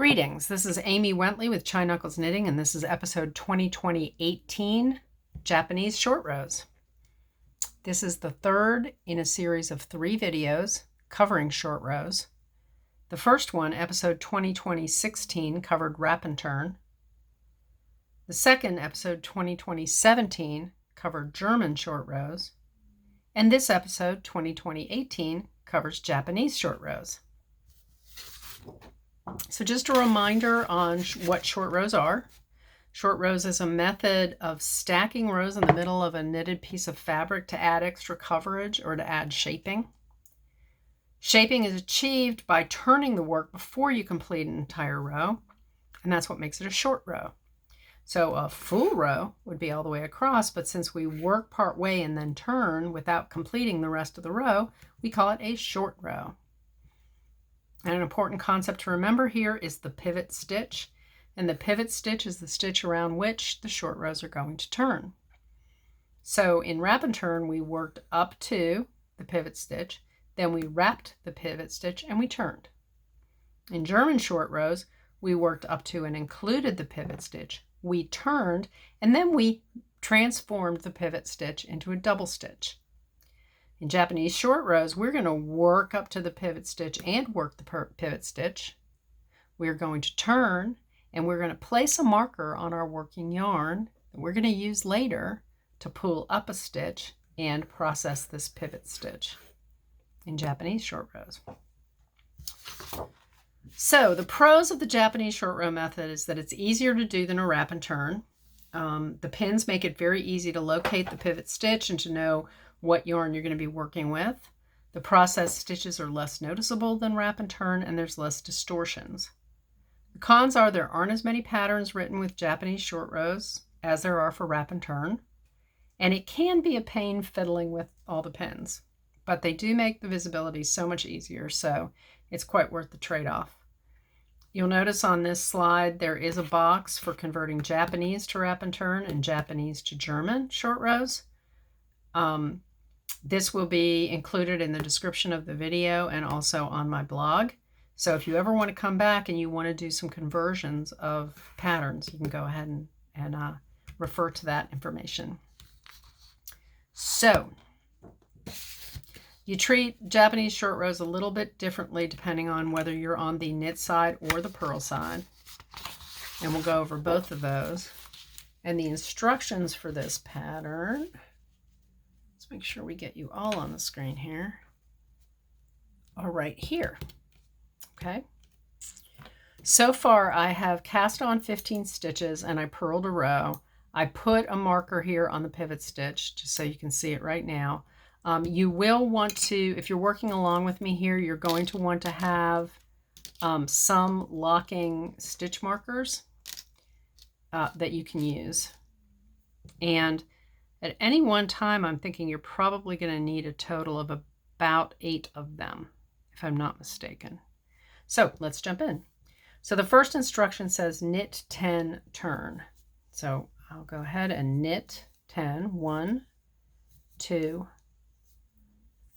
Greetings, this is Amy Wentley with Chai Knuckles Knitting, and this is episode 2020-18, Japanese Short Rows. This is the third in a series of 3 videos covering short rows. The first one, episode 2020-16, covered wrap and turn. The second, episode 2020-17, covered German short rows. And this episode, 2020-18, covers Japanese short rows. So just a reminder on what short rows are. Short rows is a method of stacking rows in the middle of a knitted piece of fabric to add extra coverage or to add shaping. Shaping is achieved by turning the work before you complete an entire row, and that's what makes it a short row. So a full row would be all the way across, but since we work part way and then turn without completing the rest of the row, we call it a short row. And an important concept to remember here is the pivot stitch. And the pivot stitch is the stitch around which the short rows are going to turn. So in wrap and turn, we worked up to the pivot stitch, then we wrapped the pivot stitch and we turned. In German short rows, we worked up to and included the pivot stitch. We turned, and then we transformed the pivot stitch into a double stitch. In Japanese short rows, we're going to work up to the pivot stitch and work the pivot stitch. We're going to turn, and we're going to place a marker on our working yarn that we're going to use later to pull up a stitch and process this pivot stitch in Japanese short rows. So the pros of the Japanese short row method is that it's easier to do than a wrap and turn. The pins make it very easy to locate the pivot stitch and to know what yarn you're going to be working with. The process stitches are less noticeable than wrap and turn, and there's less distortions. The cons are there aren't as many patterns written with Japanese short rows as there are for wrap and turn, and it can be a pain fiddling with all the pins, but they do make the visibility so much easier, so it's quite worth the trade-off. You'll notice on this slide there is a box for converting Japanese to wrap and turn and Japanese to German short rows. This will be included in the description of the video and also on my blog. So if you ever want to come back and you want to do some conversions of patterns, you can go ahead and refer to that information. So you treat Japanese short rows a little bit differently depending on whether you're on the knit side or the purl side. And we'll go over both of those. And the instructions for this pattern, let's make sure we get you all on the screen here, are right here. Okay. So far I have cast on 15 stitches and I purled a row. I put a marker here on the pivot stitch just so you can see it right now. You will want to, if you're working along with me here, you're going to want to have some locking stitch markers that you can use. And at any one time, I'm thinking you're probably going to need a total of about 8 of them, if I'm not mistaken. So let's jump in. So the first instruction says knit 10, turn. So I'll go ahead and knit 10. 1, 2,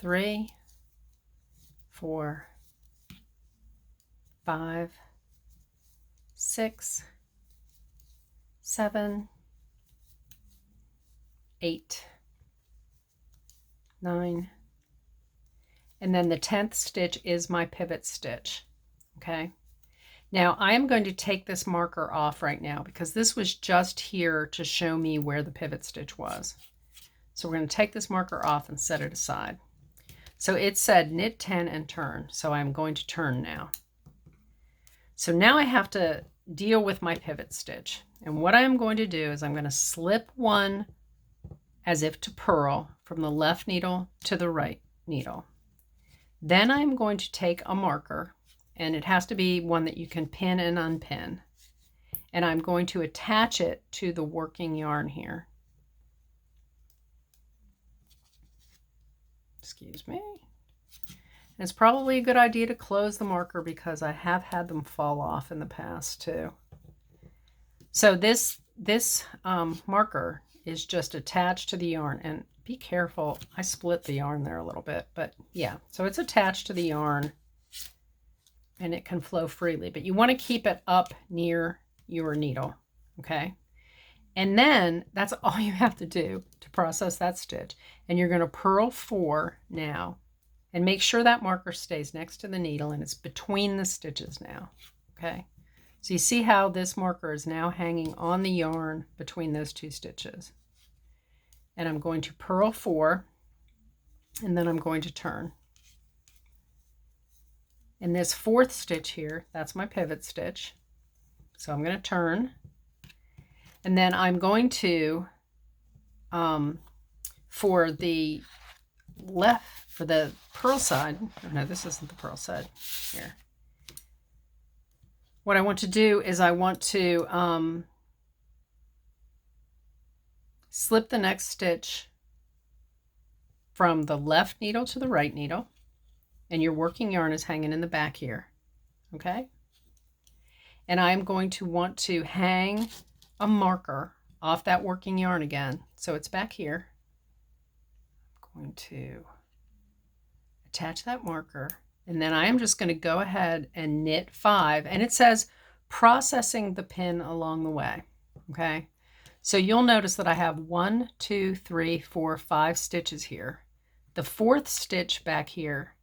3, 4, 5, 6, 7, 8, 9, and then the 10th stitch is my pivot stitch. Okay, now I am going to take this marker off right now because this was just here to show me where the pivot stitch was. So we're going to take this marker off and set it aside. So it said knit 10 and turn, so I'm going to turn now. So now I have to deal with my pivot stitch, and what I'm going to do is I'm going to slip one as if to purl from the left needle to the right needle. Then I'm going to take a marker, and it has to be one that you can pin and unpin, and I'm going to attach it to the working yarn here. Excuse me. And it's probably a good idea to close the marker because I have had them fall off in the past too. So this marker is just attached to the yarn, and be careful, I split the yarn there a little bit, but yeah, so it's attached to the yarn and it can flow freely, but you want to keep it up near your needle, okay? And then that's all you have to do to process that stitch. And you're going to purl 4 now, and make sure that marker stays next to the needle and it's between the stitches now, okay? So you see how this marker is now hanging on the yarn between those 2 stitches. And I'm going to purl 4, and then I'm going to turn. In this 4th stitch here, that's my pivot stitch. So I'm going to turn, and then I'm going to, for the purl side, oh no, this isn't the purl side here. What I want to do is I want to slip the next stitch from the left needle to the right needle, and your working yarn is hanging in the back here, okay? And I'm going to want to hang a marker off that working yarn again. So it's back here. I'm going to attach that marker, and then I am just going to go ahead and knit 5, and it says processing the pin along the way, okay? So you'll notice that I have 1, 2, 3, 4, 5 stitches here. The 4th stitch back here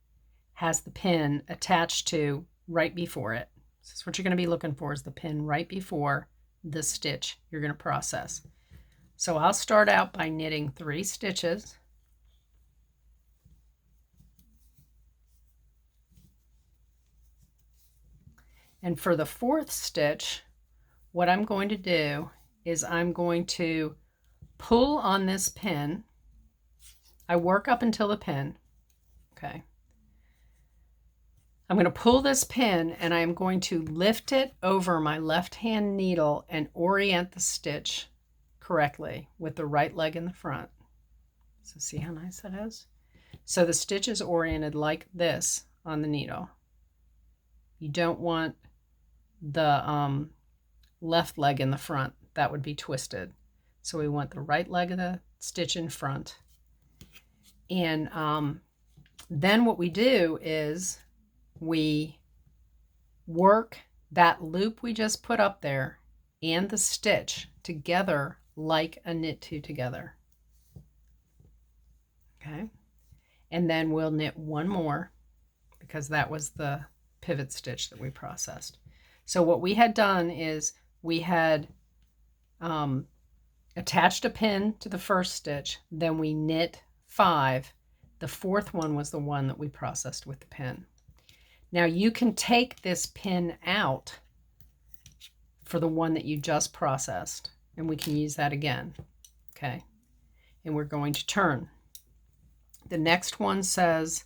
has the pin attached to right before it. This is what you're going to be looking for, is the pin right before the stitch you're going to process. So I'll start out by knitting 3 stitches. And for the 4th stitch, what I'm going to do is I'm going to pull on this pin. I work up until the pin, okay? I'm going to pull this pin, and I'm going to lift it over my left hand needle and orient the stitch correctly with the right leg in the front. So see how nice that is? So the stitch is oriented like this on the needle. You don't want the left leg in the front. That would be twisted. So we want the right leg of the stitch in front. And then what we do is we work that loop we just put up there and the stitch together like a knit 2 together. Okay, and then we'll knit 1 more because that was the pivot stitch that we processed. So what we had done is we had attached a pin to the 1st stitch, then we knit 5. The 4th one was the one that we processed with the pin. Now you can take this pin out for the one that you just processed, and we can use that again, okay? And we're going to turn. The next one says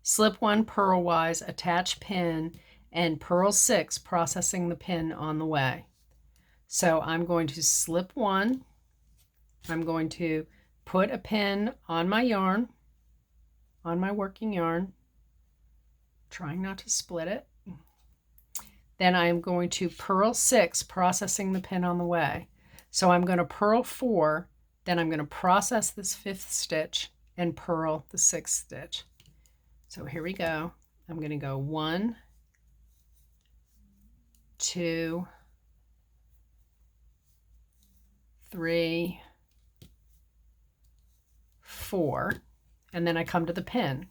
slip 1 purlwise, attach pin, and purl 6, processing the pin on the way. So I'm going to slip 1. I'm going to put a pin on my yarn, on my working yarn, trying not to split it. Then I'm going to purl 6, processing the pin on the way. So I'm going to purl 4, then I'm going to process this 5th stitch and purl the 6th stitch. So here we go. I'm going to go 1, 2, 3, 4, and then I come to the pin.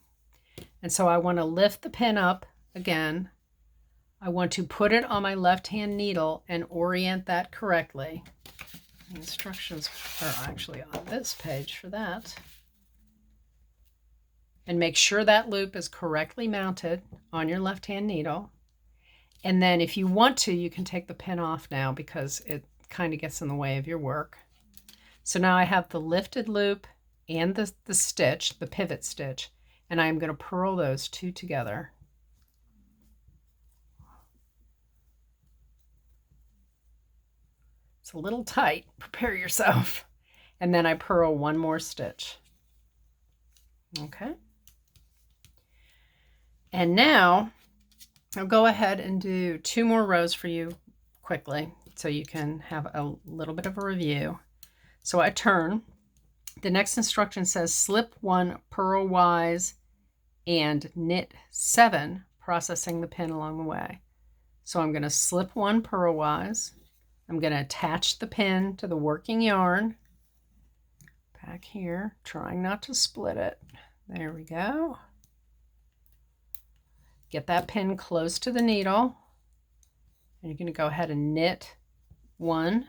And so I want to lift the pin up again. I want to put it on my left hand needle and orient that correctly. The instructions are actually on this page for that. And make sure that loop is correctly mounted on your left hand needle. And then if you want to, you can take the pin off now because it kind of gets in the way of your work. So now I have the lifted loop and the stitch, the pivot stitch, and I'm going to purl those 2 together. It's a little tight, prepare yourself. And then I purl 1 more stitch. Okay. And now I'll go ahead and do 2 more rows for you quickly so you can have a little bit of a review. So I turn. The next instruction says slip 1 purlwise and knit 7, processing the pin along the way. So I'm going to slip one purlwise. I'm going to attach the pin to the working yarn back here, trying not to split it. There we go. Get that pin close to the needle, and you're going to go ahead and knit 1,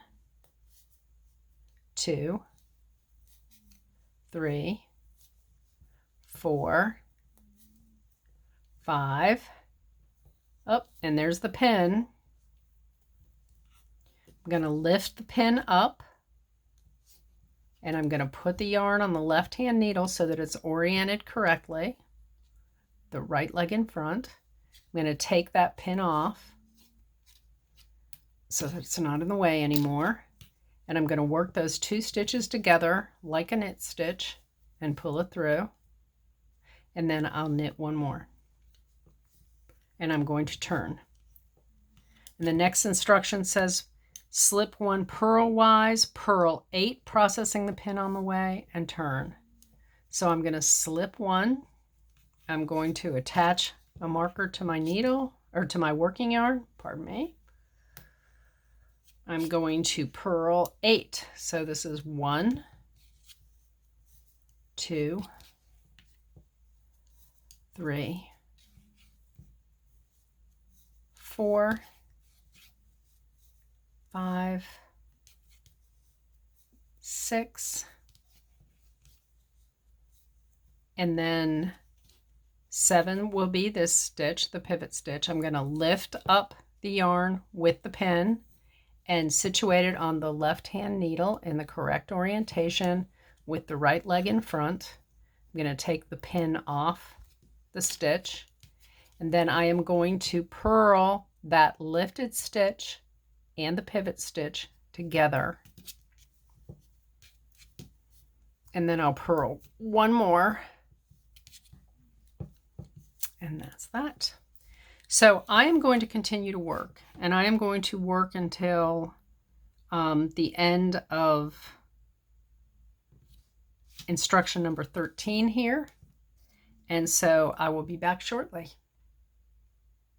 2, 3, 4, 5. Oh, and there's the pin. I'm going to lift the pin up, and I'm going to put the yarn on the left-hand needle so that it's oriented correctly, the right leg in front. I'm going to take that pin off so that it's not in the way anymore, and I'm going to work those 2 stitches together like a knit stitch and pull it through, and then I'll knit 1 more, and I'm going to turn. And the next instruction says slip 1 purlwise, purl 8, processing the pin on the way, and turn. So I'm going to slip 1. I'm going to attach a marker to my needle, or to my working yarn, pardon me. I'm going to purl 8. So this is 1, 2, 3, 4, 5, 6, and then 7 will be this stitch, the pivot stitch. I'm going to lift up the yarn with the pin and situate it on the left-hand needle in the correct orientation with the right leg in front. I'm going to take the pin off the stitch, and then I am going to purl that lifted stitch and the pivot stitch together, and then I'll purl 1 more, and that's that. So I am going to continue to work, and I am going to work until the end of instruction number 13 here, and so I will be back shortly.